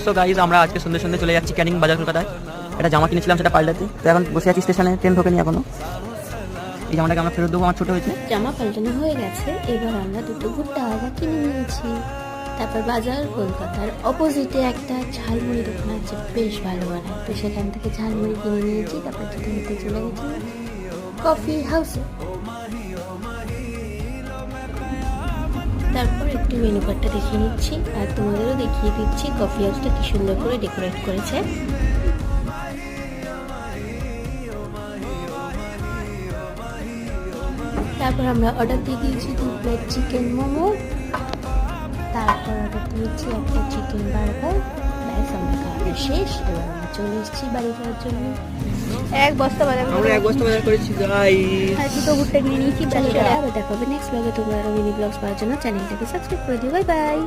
So guys আমরা আজকে সন্ধ্যে সন্ধ্যে চলে যাচ্ছি ক্যানিং বাজার কলকাতায়। একটা জামা কিনেছিলাম সেটা পাল্টাতে, তো এখন বসে আছি স্টেশনে, ট্রেন ঢোকেনি এখনো। এই জামাটাকে আমরা ফেরত দেবো, আমার ছোট হয়েছে। জামা পাল্টানো হয়ে গেছে, এবার আমরা দুটো ভুট্টা আদা কিনে নিয়েছি। তারপর বাজার কলকাতার অপোজিটে একটা ঝালমুড়ি দোকান আছে, বেশ ভালো বানায়, তো সেখান থেকে ঝালমুড়ি কিনে নিয়েছি। তারপর যেতে যেতে চলে গেছি কফি হাউসে। তারপর একটু মেনু কার্ডটা দেখিয়ে নিচ্ছি আর তোমাদেরও দেখিয়ে দিচ্ছি কফি হাউসটা কি সুন্দর করে ডেকোরেট করেছে। তারপর আমরা অর্ডার দিয়ে দিয়েছি 2 প্লেট চিকেন মোমো, তারপর অর্ডার দিয়েছি একটা চিকেন বার্গার। ব্যাস আমরা খাওয়া শেষ, এবার আমরা চলে এসেছি বাড়ি যাওয়ার জন্য। এক বস্তা বাজার আমরা এক বস্তা বাজার করেছি গাইস। আর দুটো ভুট্টা কিনে নিয়েছি। আবার দেখা হবে নেক্সট ব্লগে। তোমরা আরো মিনি ব্লগস পাওয়ার জন্য চ্যানেলটাকে সাবস্ক্রাইব করে দিও। Bye bye.